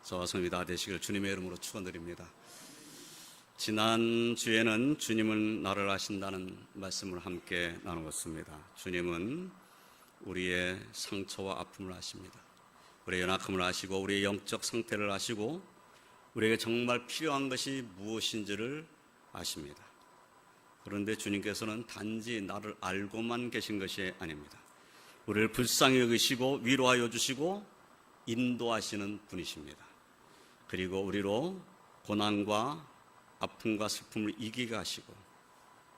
저와 성이 다 되시길 주님의 이름으로 축원드립니다. 지난 주에는 주님은 나를 아신다는 말씀을 함께 나누었습니다. 주님은 우리의 상처와 아픔을 아십니다. 우리의 연약함을 아시고 우리의 영적 상태를 아시고 우리에게 정말 필요한 것이 무엇인지를 아십니다. 그런데 주님께서는 단지 나를 알고만 계신 것이 아닙니다. 우리를 불쌍히 여기시고 위로하여 주시고 인도하시는 분이십니다. 그리고 우리로 고난과 아픔과 슬픔을 이기게 하시고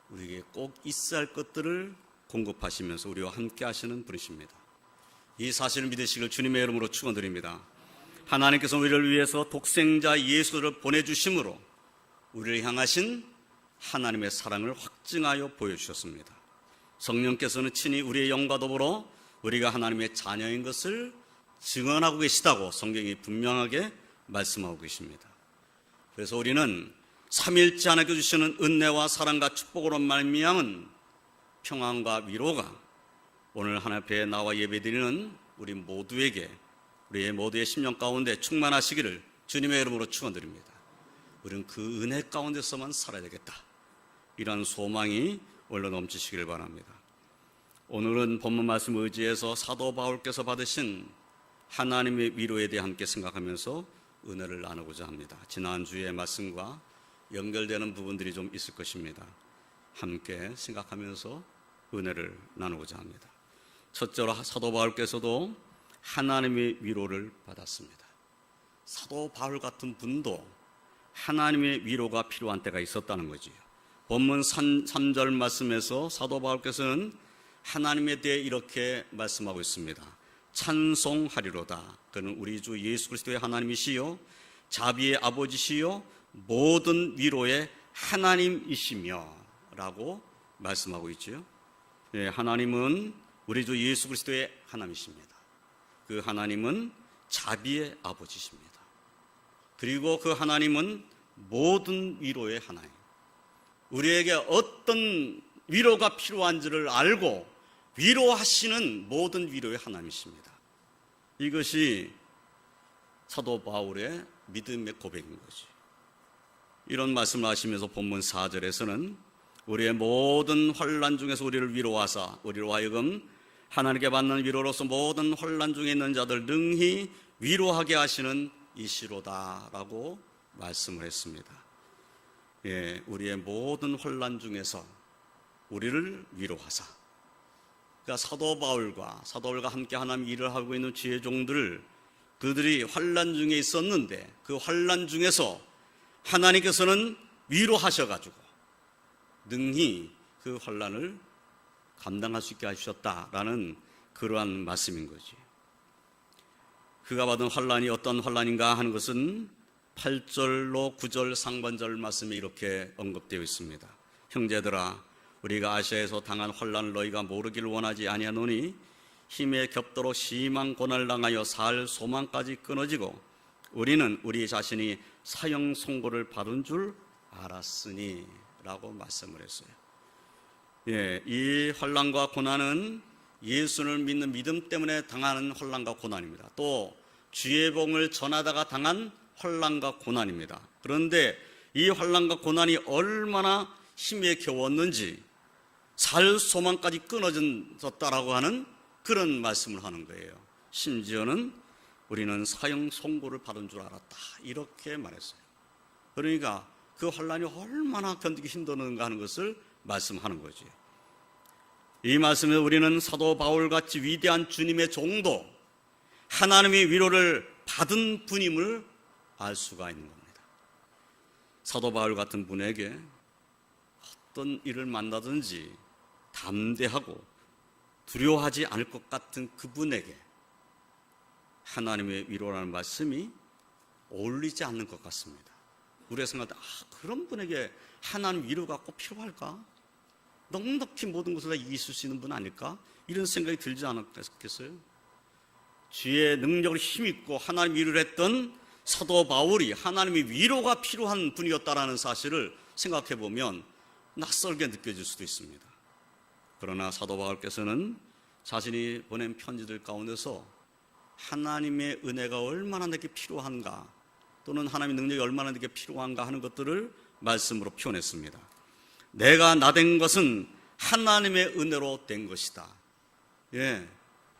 우리에게 꼭 있어야 할 것들을 공급하시면서 우리와 함께 하시는 분이십니다. 이 사실을 믿으시길 주님의 이름으로 축원드립니다. 하나님께서 우리를 위해서 독생자 예수를 보내주심으로 우리를 향하신 하나님의 사랑을 확증하여 보여주셨습니다. 성령께서는 친히 우리의 영과 더불어 우리가 하나님의 자녀인 것을 증언하고 계시다고 성경이 분명하게 말씀하고 계십니다. 그래서 우리는 삼일째 하나님께 주시는 은혜와 사랑과 축복으로 말미암은 평안과 위로가 오늘 하나님 앞에 나와 예배드리는 우리 모두에게 우리의 모두의 심령 가운데 충만하시기를 주님의 이름으로 축원드립니다. 우리는 그 은혜 가운데서만 살아야 되겠다, 이런 소망이 올려 넘치시길 바랍니다. 오늘은 본문 말씀 의지해서 사도 바울께서 받으신 하나님의 위로에 대해 함께 생각하면서 은혜를 나누고자 합니다. 지난주의 말씀과 연결되는 부분들이 좀 있을 것입니다. 함께 생각하면서 은혜를 나누고자 합니다. 첫째로 사도 바울께서도 하나님의 위로를 받았습니다. 사도 바울 같은 분도 하나님의 위로가 필요한 때가 있었다는 거지요. 본문 3절 말씀에서 사도 바울께서는 하나님에 대해 이렇게 말씀하고 있습니다. 찬송하리로다. 그는 우리 주 예수 그리스도의 하나님이시요 자비의 아버지시요 모든 위로의 하나님이시며 라고 말씀하고 있죠. 네, 하나님은 우리 주 예수 그리스도의 하나님이십니다. 그 하나님은 자비의 아버지십니다. 그리고 그 하나님은 모든 위로의 하나님, 우리에게 어떤 위로가 필요한지를 알고 위로하시는 모든 위로의 하나님이십니다. 이것이 사도 바울의 믿음의 고백인 거지. 이런 말씀을 하시면서 본문 4절에서는 우리의 모든 환난 중에서 우리를 위로하사 우리로 하여금 하나님께 받는 위로로서 모든 환난 중에 있는 자들 능히 위로하게 하시는 이시로다 라고 말씀을 했습니다. 예, 우리의 모든 환난 중에서 우리를 위로하사, 그러니까 사도 바울과 함께 하나님 일을 하고 있는 지혜 종들, 그들이 환난 중에 있었는데 그 환난 중에서 하나님께서는 위로하셔가지고 능히 그 환난을 감당할 수 있게 하셨다라는 그러한 말씀인 거지. 그가 받은 환난이 어떤 환난인가 하는 것은 8절로 9절 상반절 말씀에 이렇게 언급되어 있습니다. 형제들아, 우리가 아시아에서 당한 환난을 너희가 모르기를 원하지 아니하노니 힘에 겹도록 심한 고난을 당하여 살 소망까지 끊어지고 우리는 우리 자신이 사형 선고를 받은 줄 알았으니 라고 말씀을 했어요. 예, 이 환난과 고난은 예수를 믿는 믿음 때문에 당하는 환난과 고난입니다. 또 주의 복음을 전하다가 당한 환난과 고난입니다. 그런데 이 환난과 고난이 얼마나 힘에 겨웠는지 살 소망까지 끊어졌다라고 하는 그런 말씀을 하는 거예요. 심지어는 우리는 사형 선고를 받은 줄 알았다, 이렇게 말했어요. 그러니까 그 환난이 얼마나 견디기 힘드는가 하는 것을 말씀하는 거죠. 이 말씀에 우리는 사도 바울같이 위대한 주님의 종도 하나님의 위로를 받은 분임을 알 수가 있는 겁니다. 사도 바울 같은 분에게 어떤 일을 만나든지 담대하고 두려워하지 않을 것 같은 그분에게 하나님의 위로라는 말씀이 어울리지 않는 것 같습니다. 우리가 생각할 때 그런 분에게 하나님 위로가 꼭 필요할까? 넉넉히 모든 것을 다 이길 수 있는 분 아닐까? 이런 생각이 들지 않았겠어요? 주의 능력을 힘입고 하나님 위로를 했던 사도 바울이 하나님의 위로가 필요한 분이었다라는 사실을 생각해 보면 낯설게 느껴질 수도 있습니다. 그러나 사도 바울께서는 자신이 보낸 편지들 가운데서 하나님의 은혜가 얼마나 내게 필요한가, 또는 하나님의 능력이 얼마나 내게 필요한가 하는 것들을 말씀으로 표현했습니다. 내가 나된 것은 하나님의 은혜로 된 것이다.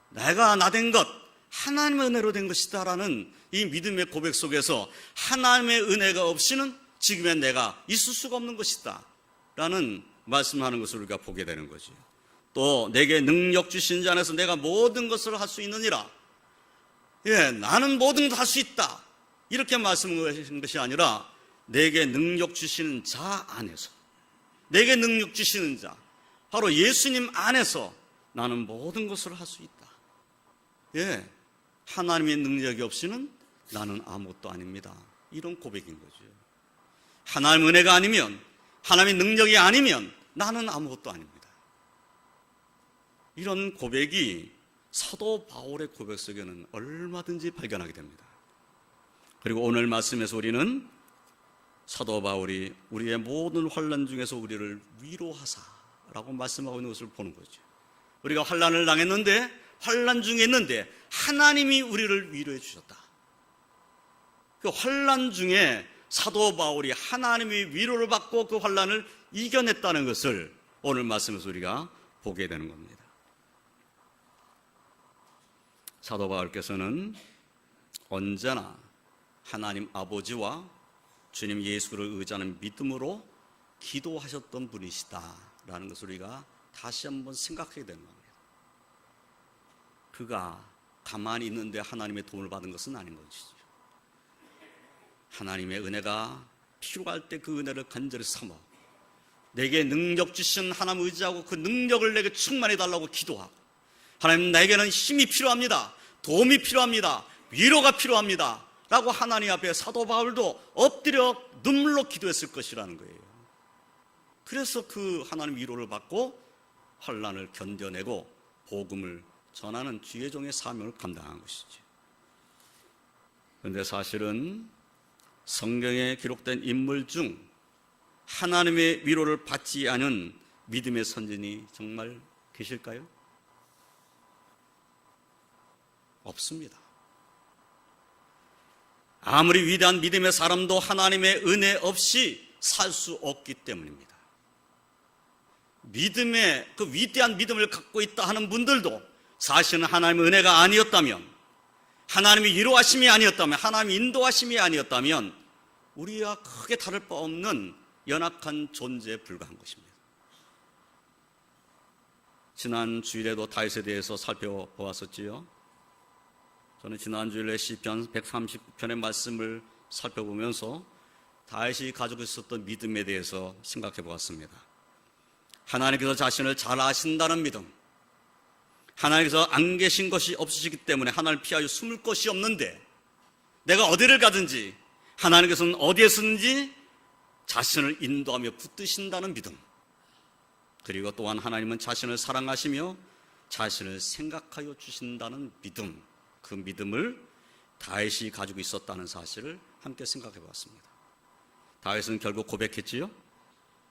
내가 나된 것 하나님의 은혜로 된 것이다 라는 이 믿음의 고백 속에서 하나님의 은혜가 없이는 지금의 내가 있을 수가 없는 것이다 라는 말씀하는 것을 우리가 보게 되는 거죠. 또 내게 능력 주신 자 안에서 내가 모든 것을 할 수 있느니라. 나는 모든 것 할 수 있다 이렇게 말씀하신 것이 아니라 내게 능력 주시는 자 안에서, 내게 능력 주시는 자 바로 예수님 안에서 나는 모든 것을 할 수 있다. 하나님의 능력이 없이는 나는 아무것도 아닙니다. 이런 고백인 거죠. 하나님의 은혜가 아니면, 하나님의 능력이 아니면 나는 아무것도 아닙니다. 이런 고백이 사도 바울의 고백 속에는 얼마든지 발견하게 됩니다. 그리고 오늘 말씀에서 우리는 사도 바울이 우리의 모든 환난 중에서 우리를 위로하사라고 말씀하고 있는 것을 보는 거죠. 우리가 환난을 당했는데, 환난 중에 있는데 하나님이 우리를 위로해 주셨다. 그 환난 중에 사도 바울이 하나님의 위로를 받고 그 환난을 이겨냈다는 것을 오늘 말씀에서 우리가 보게 되는 겁니다. 사도 바울께서는 언제나 하나님 아버지와 주님 예수를 의지하는 믿음으로 기도하셨던 분이시다라는 것을 우리가 다시 한번 생각하게 되는 겁니다. 그가 가만히 있는데 하나님의 도움을 받은 것은 아닌 것이죠. 하나님의 은혜가 필요할 때 그 은혜를 간절히 삼아 내게 능력 주신 하나님 의지하고 그 능력을 내게 충만해 달라고 기도하고, 하나님 나에게는 힘이 필요합니다, 도움이 필요합니다, 위로가 필요합니다 라고 하나님 앞에 사도 바울도 엎드려 눈물로 기도했을 것이라는 거예요. 그래서 그 하나님 위로를 받고 환난을 견뎌내고 복음을 전하는 주의 종의 사명을 감당한 것이죠. 그런데 사실은 성경에 기록된 인물 중 하나님의 위로를 받지 않은 믿음의 선진이 정말 계실까요? 없습니다. 아무리 위대한 믿음의 사람도 하나님의 은혜 없이 살 수 없기 때문입니다. 믿음의 그 위대한 믿음을 갖고 있다 하는 분들도 사실은 하나님의 은혜가 아니었다면, 하나님의 위로하심이 아니었다면, 하나님의 인도하심이 아니었다면 우리와 크게 다를 바 없는 연약한 존재에 불과한 것입니다. 지난 주일에도 다윗에 대해서 살펴보았었지요. 저는 지난 주일에 시편 139편의 말씀을 살펴보면서 다윗이 가지고 있었던 믿음에 대해서 생각해 보았습니다. 하나님께서 자신을 잘 아신다는 믿음, 하나님께서 안 계신 것이 없으시기 때문에 하나님을 피하여 숨을 곳이 없는데 내가 어디를 가든지 하나님께서는 어디에서든지 자신을 인도하며 붙드신다는 믿음, 그리고 또한 하나님은 자신을 사랑하시며 자신을 생각하여 주신다는 믿음, 그 믿음을 다윗이 가지고 있었다는 사실을 함께 생각해 보았습니다. 다윗은 결국 고백했지요.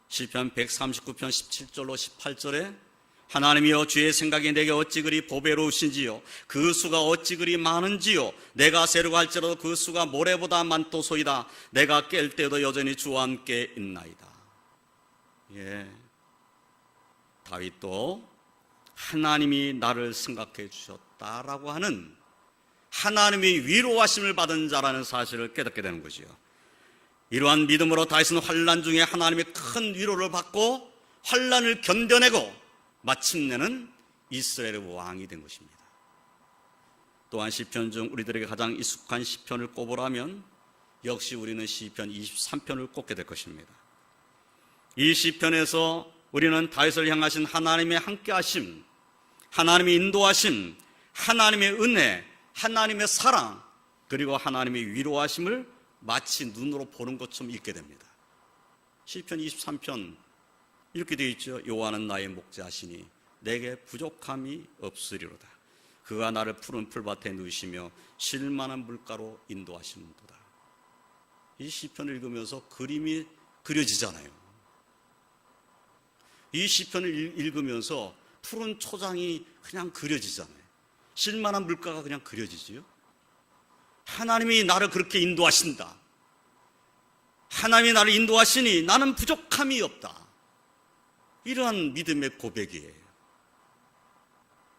시편 139편 17절로 18절에 하나님이여 주의 생각이 내게 어찌 그리 보배로우신지요, 그 수가 어찌 그리 많은지요, 내가 세려고 할지라도 그 수가 모래보다 많도소이다. 내가 깰 때도 여전히 주와 함께 있나이다. 다윗도 하나님이 나를 생각해 주셨다라고 하는 하나님의 위로하심을 받은 자라는 사실을 깨닫게 되는 것이요. 이러한 믿음으로 다윗은 환난 중에 하나님의 큰 위로를 받고 환난을 견뎌내고 마침내는 이스라엘의 왕이 된 것입니다. 또한 시편 중 우리들에게 가장 익숙한 시편을 꼽으라면 역시 우리는 시편 23편을 꼽게 될 것입니다. 이 시편에서 우리는 다윗을 향하신 하나님의 함께하심, 하나님의 인도하심, 하나님의 은혜, 하나님의 사랑, 그리고 하나님의 위로하심을 마치 눈으로 보는 것처럼 읽게 됩니다. 시편 23편 이렇게 되어 있죠. 여호와는 나의 목자시니 내게 부족함이 없으리로다. 그가 나를 푸른 풀밭에 누이시며 쉴만한 물가로 인도하시는도다. 이 시편을 읽으면서 그림이 그려지잖아요. 이 시편을 읽으면서 푸른 초장이 그냥 그려지잖아요. 쓸만한 물가가 그냥 그려지지요. 하나님이 나를 그렇게 인도하신다. 하나님이 나를 인도하시니 나는 부족함이 없다. 이러한 믿음의 고백이에요.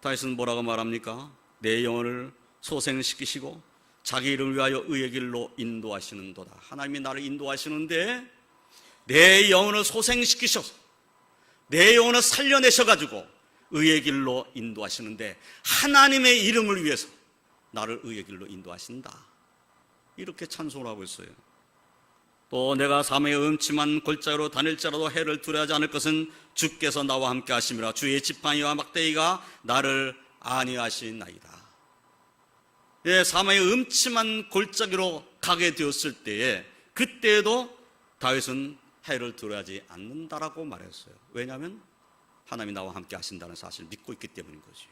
다윗은 뭐라고 말합니까? 내 영혼을 소생시키시고 자기 이름을 위하여 의의 길로 인도하시는도다. 하나님이 나를 인도하시는데 내 영혼을 소생시키셔서 내 영혼을 살려내셔가지고 의의 길로 인도하시는데 하나님의 이름을 위해서 나를 의의 길로 인도하신다. 이렇게 찬송을 하고 있어요. 또 내가 사망의 음침한 골짜기로 다닐지라도 해를 두려워하지 않을 것은 주께서 나와 함께 하심이라. 주의 지팡이와 막대기가 나를 안위하시나이다. 예, 사망의 음침한 골짜기로 가게 되었을 때에 그때에도 다윗은 해를 두려워하지 않는다라고 말했어요. 왜냐하면 하나님이 나와 함께 하신다는 사실을 믿고 있기 때문인 거죠.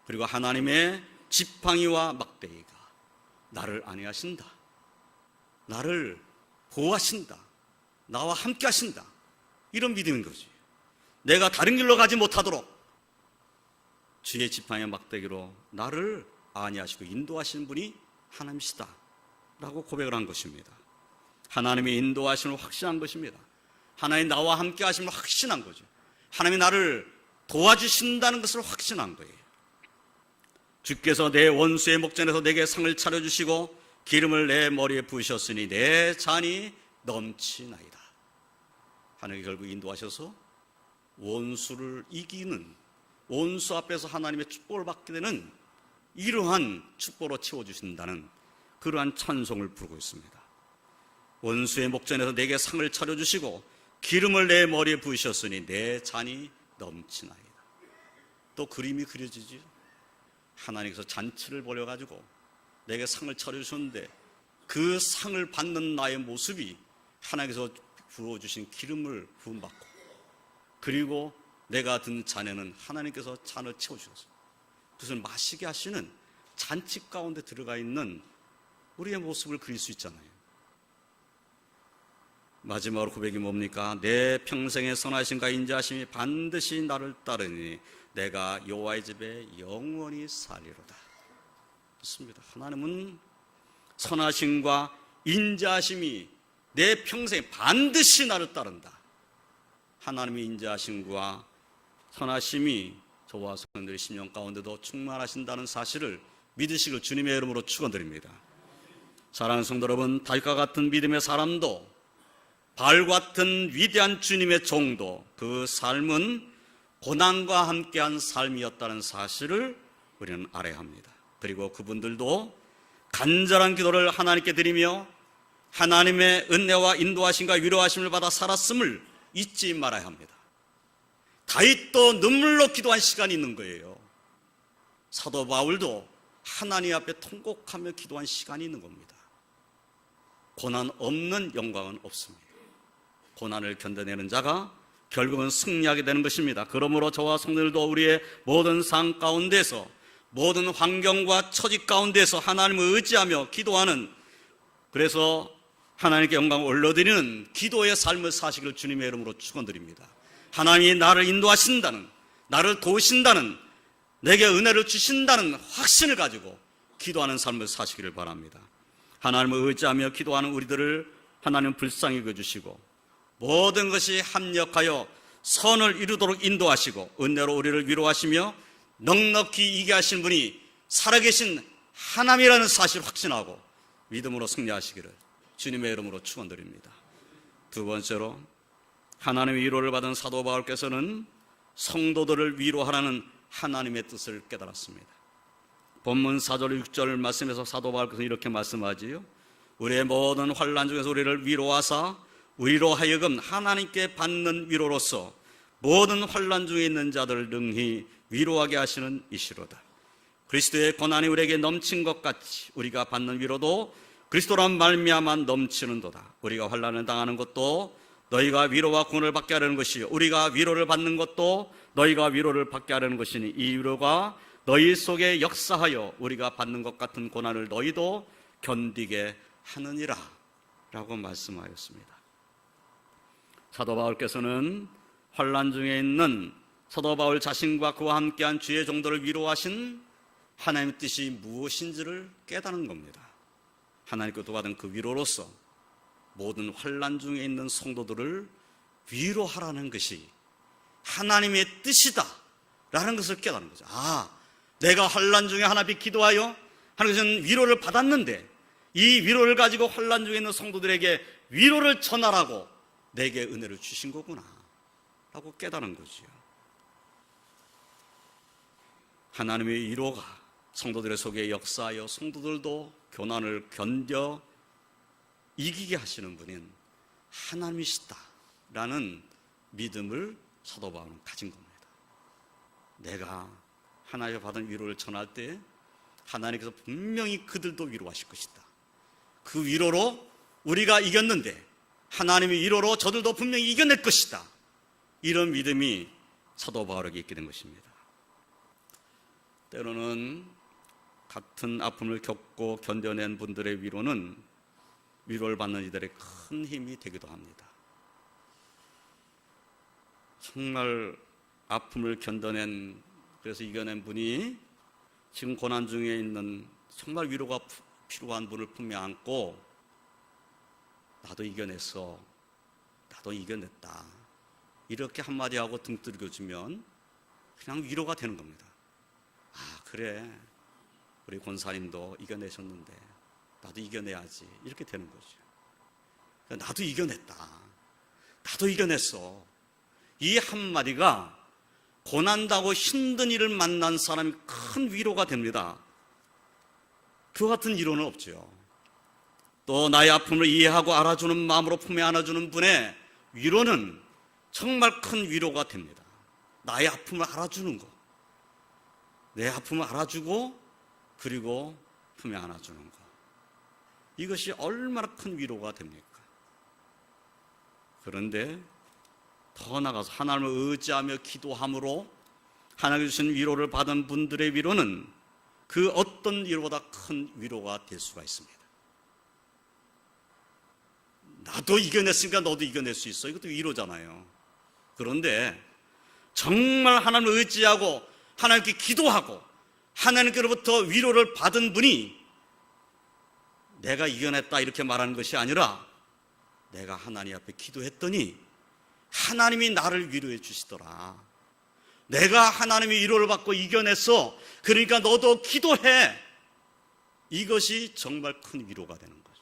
그리고 하나님의 지팡이와 막대기가 나를 안위하신다. 나를 보호하신다. 나와 함께 하신다. 이런 믿음인 거지. 내가 다른 길로 가지 못하도록 주의 지팡이와 막대기로 나를 안위하시고 인도하시는 분이 하나님이시다 라고 고백을 한 것입니다. 하나님의 인도하심을 확신한 것입니다. 하나님 나와 함께 하심을 확신한 거죠. 하나님이 나를 도와주신다는 것을 확신한 거예요. 주께서 내 원수의 목전에서 내게 상을 차려주시고 기름을 내 머리에 부으셨으니 내 잔이 넘치나이다. 하나님이 결국 인도하셔서 원수를 이기는, 원수 앞에서 하나님의 축복을 받게 되는 이러한 축복으로 채워주신다는 그러한 찬송을 부르고 있습니다. 원수의 목전에서 내게 상을 차려주시고 기름을 내 머리에 부으셨으니 내 잔이 넘치나이다. 또 그림이 그려지죠. 하나님께서 잔치를 벌여가지고 내게 상을 차려주셨는데 그 상을 받는 나의 모습이 하나님께서 부어주신 기름을 부음받고, 그리고 내가 든 잔에는 하나님께서 잔을 채워주셨어요. 그것을 마시게 하시는 잔치 가운데 들어가 있는 우리의 모습을 그릴 수 있잖아요. 마지막으로 고백이 뭡니까? 내 평생의 선하심과 인자하심이 반드시 나를 따르니 내가 여호와의 집에 영원히 살리로다. 그렇습니다. 하나님은 선하심과 인자하심이 내 평생 반드시 나를 따른다. 하나님의 인자하심과 선하심이 저와 성도들의 심령 가운데도 충만하신다는 사실을 믿으시길 주님의 이름으로 축원드립니다. 사랑하는 성도 여러분, 다윗과 같은 믿음의 사람도, 바울 같은 위대한 주님의 종도, 그 삶은 고난과 함께한 삶이었다는 사실을 우리는 알아야 합니다. 그리고 그분들도 간절한 기도를 하나님께 드리며 하나님의 은혜와 인도하심과 위로하심을 받아 살았음을 잊지 말아야 합니다. 다윗도 눈물로 기도한 시간이 있는 거예요. 사도 바울도 하나님 앞에 통곡하며 기도한 시간이 있는 겁니다. 고난 없는 영광은 없습니다. 고난을 견뎌내는 자가 결국은 승리하게 되는 것입니다. 그러므로 저와 성도들도 우리의 모든 삶 가운데서, 모든 환경과 처지 가운데서 하나님을 의지하며 기도하는, 그래서 하나님께 영광을 올려드리는 기도의 삶을 사시기를 주님의 이름으로 축원드립니다. 하나님이 나를 인도하신다는, 나를 도우신다는, 내게 은혜를 주신다는 확신을 가지고 기도하는 삶을 사시기를 바랍니다. 하나님을 의지하며 기도하는 우리들을 하나님 불쌍히 여겨주시고 모든 것이 합력하여 선을 이루도록 인도하시고 은혜로 우리를 위로하시며 넉넉히 이기게 하신 분이 살아계신 하나님이라는 사실을 확신하고 믿음으로 승리하시기를 주님의 이름으로 축원드립니다. 두 번째로, 하나님의 위로를 받은 사도 바울께서는 성도들을 위로하라는 하나님의 뜻을 깨달았습니다. 본문 4절 6절 말씀에서 사도 바울께서 이렇게 말씀하지요. 우리의 모든 환난 중에서 우리를 위로하사 우리로 하여금 하나님께 받는 위로로서 모든 환난 중에 있는 자들을 능히 위로하게 하시는 이시로다. 그리스도의 고난이 우리에게 넘친 것 같이 우리가 받는 위로도 그리스도란 말미암아 넘치는도다. 우리가 환난을 당하는 것도 너희가 위로와 구원을 받게 하려는 것이요, 우리가 위로를 받는 것도 너희가 위로를 받게 하려는 것이니 이 위로가 너희 속에 역사하여 우리가 받는 것 같은 고난을 너희도 견디게 하느니라 라고 말씀하였습니다. 사도 바울께서는 환난 중에 있는 사도 바울 자신과 그와 함께한 주의 종들을 위로하신 하나님의 뜻이 무엇인지를 깨닫는 겁니다. 하나님께로부터 받은 그 위로로서 모든 환난 중에 있는 성도들을 위로하라는 것이 하나님의 뜻이다 라는 것을 깨닫는 거죠. 내가 환난 중에 하나님께 기도하여 하나님께서는 위로를 받았는데 이 위로를 가지고 환난 중에 있는 성도들에게 위로를 전하라고 내게 은혜를 주신 거구나 라고 깨닫는 거지요. 하나님의 위로가 성도들의 속에 역사하여 성도들도 고난을 견뎌 이기게 하시는 분인 하나님이시다라는 믿음을 사도 바울은 가진 겁니다. 내가 하나님께 받은 위로를 전할 때 하나님께서 분명히 그들도 위로하실 것이다. 그 위로로 우리가 이겼는데 하나님의 위로로 저들도 분명히 이겨낼 것이다. 이런 믿음이 사도 바울에게 있게 된 것입니다. 때로는 같은 아픔을 겪고 견뎌낸 분들의 위로는 위로를 받는 이들의 큰 힘이 되기도 합니다. 정말 아픔을 견뎌낸, 그래서 이겨낸 분이 지금 고난 중에 있는 정말 위로가 필요한 분을 품에 안고 나도 이겨냈어, 나도 이겨냈다 이렇게 한마디 하고 등 두들겨주면 그냥 위로가 되는 겁니다. 그래, 우리 권사님도 이겨내셨는데 나도 이겨내야지 이렇게 되는 거죠. 나도 이겨냈다, 나도 이겨냈어, 이 한마디가 고난당하고 힘든 일을 만난 사람이 큰 위로가 됩니다. 그 같은 위로는 없죠. 또 나의 아픔을 이해하고 알아주는 마음으로 품에 안아주는 분의 위로는 정말 큰 위로가 됩니다. 나의 아픔을 알아주는 거, 내 아픔을 알아주고 그리고 품에 안아주는 거, 이것이 얼마나 큰 위로가 됩니까? 그런데 더 나아가서 하나님을 의지하며 기도함으로 하나님께 주신 위로를 받은 분들의 위로는 그 어떤 위로보다 큰 위로가 될 수가 있습니다. 나도 이겨냈으니까 너도 이겨낼 수 있어, 이것도 위로잖아요. 그런데 정말 하나님을 의지하고 하나님께 기도하고 하나님께로부터 위로를 받은 분이 내가 이겨냈다 이렇게 말하는 것이 아니라 내가 하나님 앞에 기도했더니 하나님이 나를 위로해 주시더라, 내가 하나님의 위로를 받고 이겨냈어, 그러니까 너도 기도해, 이것이 정말 큰 위로가 되는 거죠.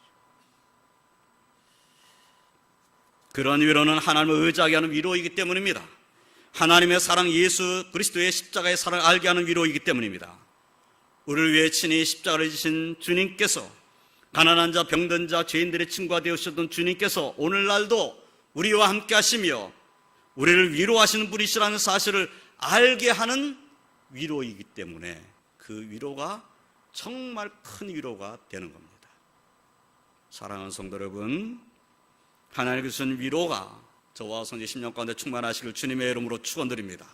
그런 위로는 하나님을 의지하게 하는 위로이기 때문입니다. 하나님의 사랑, 예수 그리스도의 십자가의 사랑을 알게 하는 위로이기 때문입니다. 우리를 위해 친히 십자가를 지신 주님께서, 가난한 자, 병든 자, 죄인들의 친구가 되으셨던 주님께서 오늘날도 우리와 함께 하시며 우리를 위로하시는 분이시라는 사실을 알게 하는 위로이기 때문에 그 위로가 정말 큰 위로가 되는 겁니다. 사랑하는 성도 여러분, 하나님께서 주신 위로가 저와 성지 10년 가운데 충만하시길 주님의 이름으로 축원드립니다.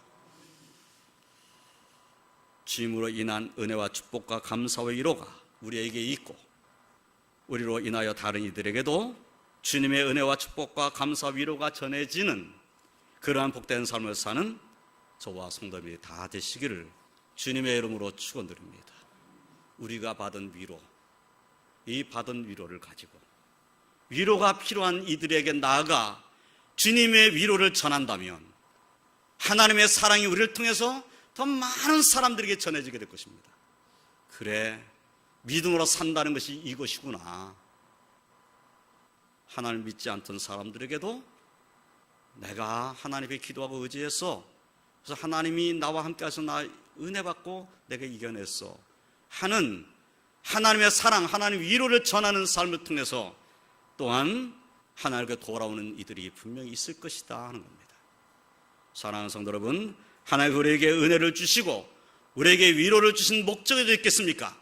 주님으로 인한 은혜와 축복과 감사와 위로가 우리에게 있고 우리로 인하여 다른 이들에게도 주님의 은혜와 축복과 감사와 위로가 전해지는 그러한 복된 삶을 사는 저와 성도님이 다 되시기를 주님의 이름으로 축원드립니다. 우리가 받은 위로, 이 받은 위로를 가지고 위로가 필요한 이들에게 나아가 주님의 위로를 전한다면 하나님의 사랑이 우리를 통해서 더 많은 사람들에게 전해지게 될 것입니다. 그래, 믿음으로 산다는 것이 이것이구나. 하나님을 믿지 않던 사람들에게도 내가 하나님께 기도하고 의지해서, 그래서 하나님이 나와 함께 하셔서 나 은혜 받고 내가 이겨냈어 하는 하나님의 사랑, 하나님의 위로를 전하는 삶을 통해서 또한 하나님께 돌아오는 이들이 분명히 있을 것이다 하는 겁니다. 사랑하는 성도 여러분, 하나님 우리에게 은혜를 주시고 우리에게 위로를 주신 목적이 있겠습니까?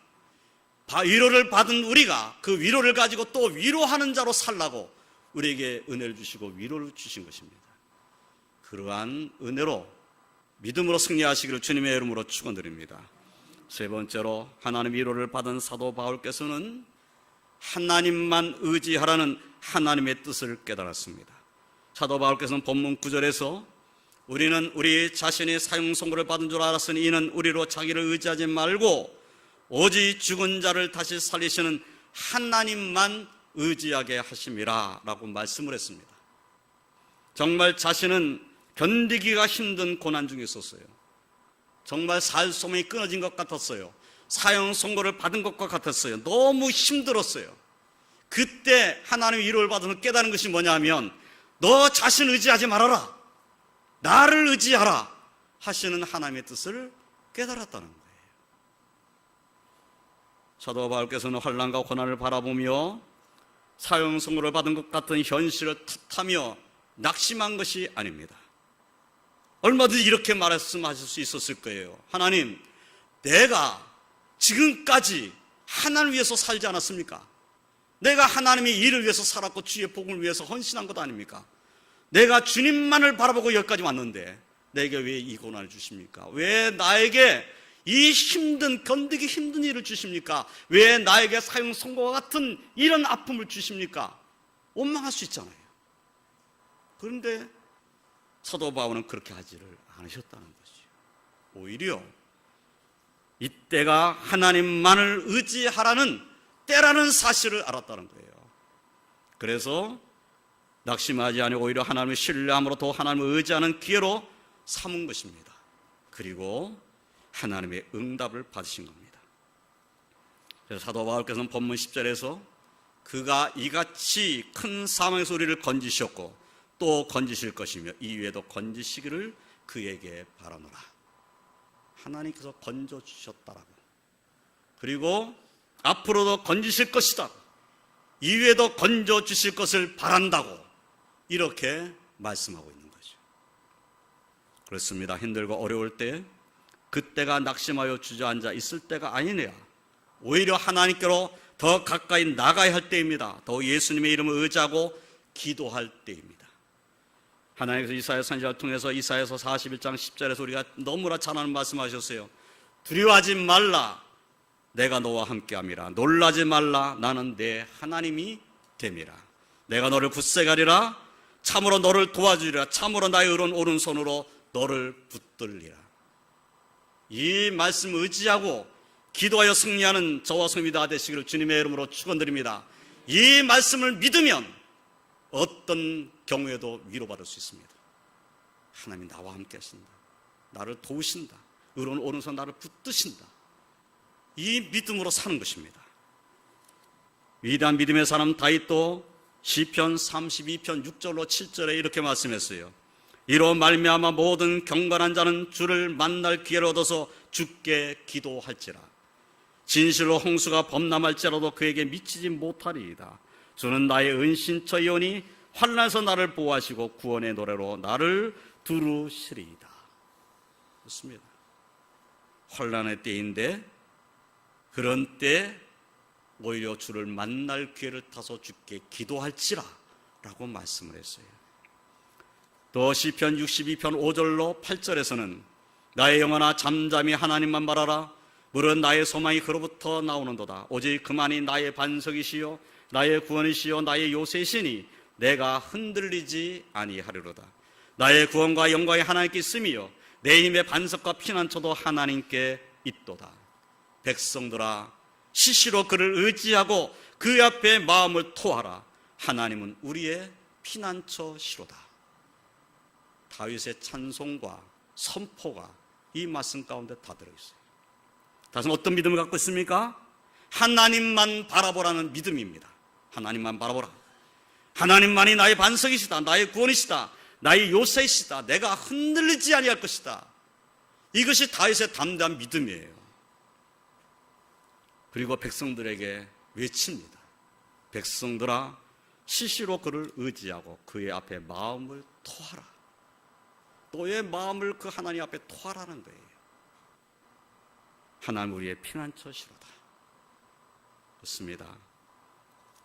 위로를 받은 우리가 그 위로를 가지고 또 위로하는 자로 살라고 우리에게 은혜를 주시고 위로를 주신 것입니다. 그러한 은혜로 믿음으로 승리하시기를 주님의 이름으로 축원드립니다. 세 번째로 하나님 위로를 받은 사도 바울께서는 하나님만 의지하라는 하나님의 뜻을 깨달았습니다. 사도 바울께서는 본문 9절에서 우리는 우리 자신이 사형 선고를 받은 줄 알았으니 이는 우리로 자기를 의지하지 말고 오직 죽은 자를 다시 살리시는 하나님만 의지하게 하심이라 라고 말씀을 했습니다. 정말 자신은 견디기가 힘든 고난 중에 있었어요. 정말 살 소망이 끊어진 것 같았어요. 사형 선고를 받은 것과 같았어요. 너무 힘들었어요. 그때 하나님의 위로를 받으면 깨달은 것이 뭐냐 하면 너 자신 의지하지 말아라, 나를 의지하라 하시는 하나님의 뜻을 깨달았다는 거예요. 사도 바울께서는 환난과 고난을 바라보며 사형 선고를 받은 것 같은 현실을 탓하며 낙심한 것이 아닙니다. 얼마든지 이렇게 말씀하실 수 있었을 거예요. 하나님, 내가 지금까지 하나님을 위해서 살지 않았습니까? 내가 하나님의 일을 위해서 살았고 주의 복음을 위해서 헌신한 것 아닙니까? 내가 주님만을 바라보고 여기까지 왔는데 내게 왜 이 고난을 주십니까? 왜 나에게 이 힘든, 견디기 힘든 일을 주십니까? 왜 나에게 사형 선고와 같은 이런 아픔을 주십니까? 원망할 수 있잖아요. 그런데 사도 바울은 그렇게 하지를 않으셨다는 것이죠. 오히려 이때가 하나님만을 의지하라는 때라는 사실을 알았다는 거예요. 그래서 낙심하지 아니고 오히려 하나님을 신뢰함으로 더 하나님을 의지하는 기회로 삼은 것입니다. 그리고 하나님의 응답을 받으신 겁니다. 그래서 사도 바울께서는 본문 10절에서 그가 이같이 큰 사망에서 우리를 건지셨고 또 건지실 것이며 이후에도 건지시기를 그에게 바라노라. 하나님께서 건져주셨다라고, 그리고 앞으로도 건지실 것이다, 이후에도 건져주실 것을 바란다고 이렇게 말씀하고 있는 거죠. 그렇습니다. 힘들고 어려울 때 그때가 낙심하여 주저앉아 있을 때가 아니네요. 오히려 하나님께로 더 가까이 나가야 할 때입니다. 더 예수님의 이름을 의지하고 기도할 때입니다. 하나님께서 이사야 선지자를 통해서 이사야서 41장 10절에서 우리가 너무나 잘 아는 말씀하셨어요. 두려워하지 말라, 내가 너와 함께함이라. 놀라지 말라, 나는 내 하나님이 됨이라. 내가 너를 굳세가리라. 참으로 너를 도와주리라. 참으로 나의 의로운 오른손으로 너를 붙들리라. 이 말씀 의지하고 기도하여 승리하는 저와 성도님이 다 되시기를 주님의 이름으로 축원드립니다. 이 말씀을 믿으면 어떤 경우에도 위로받을 수 있습니다. 하나님이 나와 함께 하신다, 나를 도우신다, 의로운 오른손 나를 붙드신다. 이 믿음으로 사는 것입니다. 위대한 믿음의 사람 다윗도 시편 32편 6절로 7절에 이렇게 말씀했어요. 이로 말미암아 모든 경건한 자는 주를 만날 기회를 얻어서 주께 기도할지라. 진실로 홍수가 범람할지라도 그에게 미치지 못하리이다. 주는 나의 은신처이오니 환난에서 나를 보호하시고 구원의 노래로 나를 두루시리이다. 그렇습니다. 환난의 때인데 그런 때 오히려 주를 만날 기회를 타서 주께 기도할지라 라고 말씀을 했어요. 또 시편 62편 5절로 8절에서는 나의 영혼아 잠잠히 하나님만 바라라. 물은 나의 소망이 그로부터 나오는도다. 오직 그만이 나의 반석이시요 나의 구원이시요 나의 요새시니 내가 흔들리지 아니하리로다. 나의 구원과 영광이 하나님께 있음이요 내 힘의 반석과 피난처도 하나님께 있도다. 백성들아 시시로 그를 의지하고 그 앞에 마음을 토하라. 하나님은 우리의 피난처시로다. 다윗의 찬송과 선포가 이 말씀 가운데 다 들어있어요. 다시 어떤 믿음을 갖고 있습니까? 하나님만 바라보라는 믿음입니다. 하나님만 바라보라. 하나님만이 나의 반석이시다, 나의 구원이시다, 나의 요새이시다, 내가 흔들리지 아니할 것이다. 이것이 다윗의 담대한 믿음이에요. 그리고 백성들에게 외칩니다. 백성들아 시시로 그를 의지하고 그의 앞에 마음을 토하라. 너의 마음을 그 하나님 앞에 토하라는 거예요. 하나님 우리의 피난처시로다. 그렇습니다.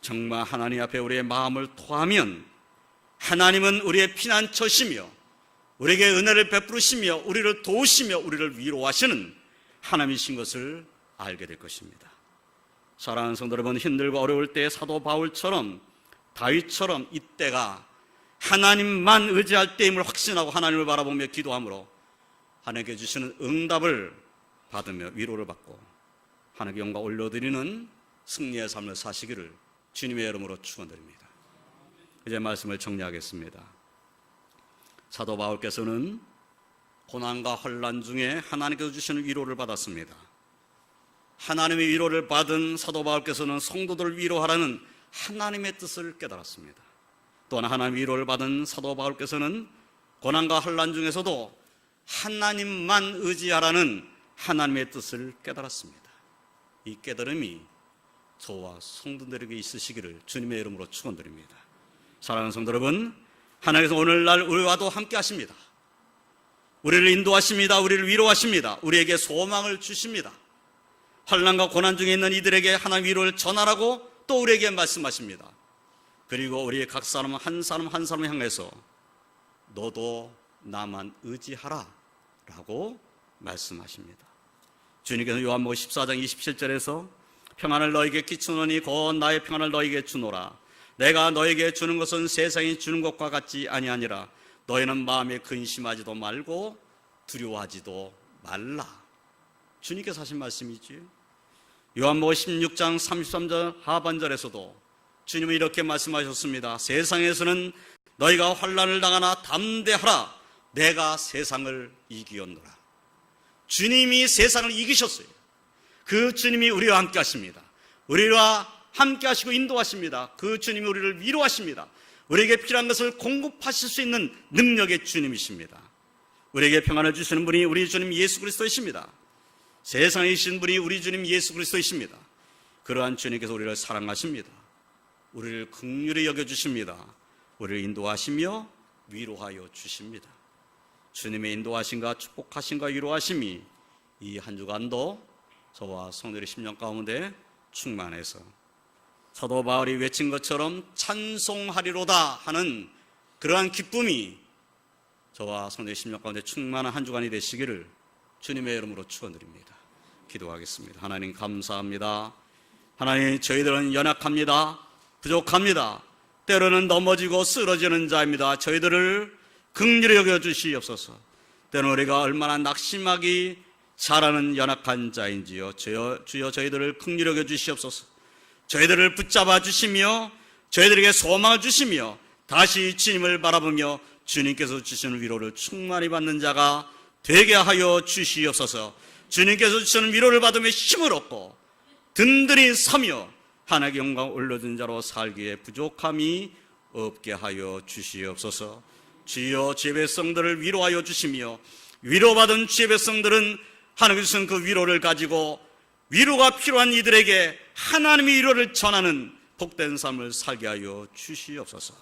정말 하나님 앞에 우리의 마음을 토하면 하나님은 우리의 피난처시며 우리에게 은혜를 베푸시며 우리를 도우시며 우리를 위로하시는 하나님이신 것을 알게 될 것입니다. 사랑하는 성도 여러분, 힘들고 어려울 때 사도 바울처럼 다윗처럼 이때가 하나님만 의지할 때임을 확신하고 하나님을 바라보며 기도함으로 하나님께 주시는 응답을 받으며 위로를 받고 하나님께 영광 올려드리는 승리의 삶을 사시기를 주님의 이름으로 축원드립니다. 이제 말씀을 정리하겠습니다. 사도 바울께서는 고난과 환난 중에 하나님께서 주시는 위로를 받았습니다. 하나님의 위로를 받은 사도 바울께서는 성도들을 위로하라는 하나님의 뜻을 깨달았습니다. 또한 하나님의 위로를 받은 사도 바울께서는 고난과 환난 중에서도 하나님만 의지하라는 하나님의 뜻을 깨달았습니다. 이 깨달음이 저와 성도들에게 있으시기를 주님의 이름으로 축원드립니다. 사랑하는 성도 여러분, 하나님께서 오늘날 우리와도 함께 하십니다. 우리를 인도하십니다. 우리를 위로하십니다. 우리에게 소망을 주십니다. 환난과 고난 중에 있는 이들에게 하나님의 위로를 전하라고 또 우리에게 말씀하십니다. 그리고 우리 각 사람 한 사람 한 사람을 향해서 너도 나만 의지하라 라고 말씀하십니다. 주님께서 요한복음 14장 27절에서 평안을 너에게 끼치노니 곧 나의 평안을 너에게 주노라. 내가 너에게 주는 것은 세상이 주는 것과 같지 아니하니라. 너희는 마음에 근심하지도 말고 두려워하지도 말라. 주님께서 하신 말씀이지요. 요한복음 16장 33절 하반절에서도 주님은 이렇게 말씀하셨습니다. 세상에서는 너희가 환난을 당하나 담대하라. 내가 세상을 이기었노라. 주님이 세상을 이기셨어요. 그 주님이 우리와 함께 하십니다. 우리와 함께 하시고 인도하십니다. 그 주님이 우리를 위로하십니다. 우리에게 필요한 것을 공급하실 수 있는 능력의 주님이십니다. 우리에게 평안을 주시는 분이 우리 주님 예수 그리스도이십니다. 세상에 계신 분이 우리 주님 예수 그리스도이십니다. 그러한 주님께서 우리를 사랑하십니다. 우리를 긍휼히 여겨주십니다. 우리를 인도하시며 위로하여 주십니다. 주님의 인도하심과 축복하심과 위로하심이 이 한 주간도 저와 성도들의 심령 가운데 충만해서 사도 바울이 외친 것처럼 찬송하리로다 하는 그러한 기쁨이 저와 성도의 심령 가운데 충만한 한 주간이 되시기를 주님의 이름으로 축원드립니다. 기도하겠습니다. 하나님 감사합니다. 하나님, 저희들은 연약합니다. 부족합니다. 때로는 넘어지고 쓰러지는 자입니다. 저희들을 긍휼히 여겨주시옵소서. 때로는 우리가 얼마나 낙심하기 잘하는 연약한 자인지요. 주여 저희들을 긍휼히 여겨주시옵소서. 저희들을 붙잡아 주시며 저희들에게 소망을 주시며 다시 주님을 바라보며 주님께서 주시는 위로를 충만히 받는 자가 되게 하여 주시옵소서. 주님께서 주시는 위로를 받으며 힘을 얻고 든든히 서며 하나님께 영광 올려준 자로 살기에 부족함이 없게 하여 주시옵소서. 주여 주의 백성들을 위로하여 주시며 위로받은 주의 백성들은 하나님께서 주신 그 위로를 가지고 위로가 필요한 이들에게 하나님의 위로를 전하는 복된 삶을 살게 하여 주시옵소서.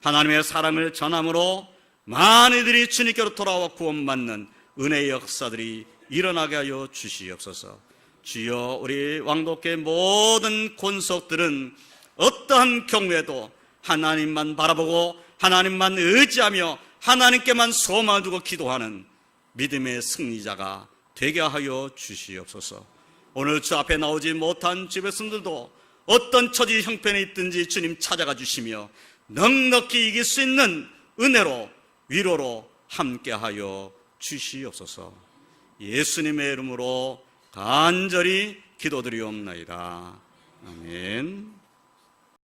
하나님의 사랑을 전함으로 많은 이들이 주님께로 돌아와 구원받는 은혜의 역사들이 일어나게 하여 주시옵소서. 주여, 우리 왕독교의 모든 권속들은 어떠한 경우에도 하나님만 바라보고 하나님만 의지하며 하나님께만 소망을 두고 기도하는 믿음의 승리자가 되게 하여 주시옵소서. 오늘 주 앞에 나오지 못한 주의 백성들도 어떤 처지 형편에 있든지 주님 찾아가 주시며 넉넉히 이길 수 있는 은혜로 위로로 함께하여 주시옵소서. 예수님의 이름으로 간절히 기도드리옵나이다. 아멘.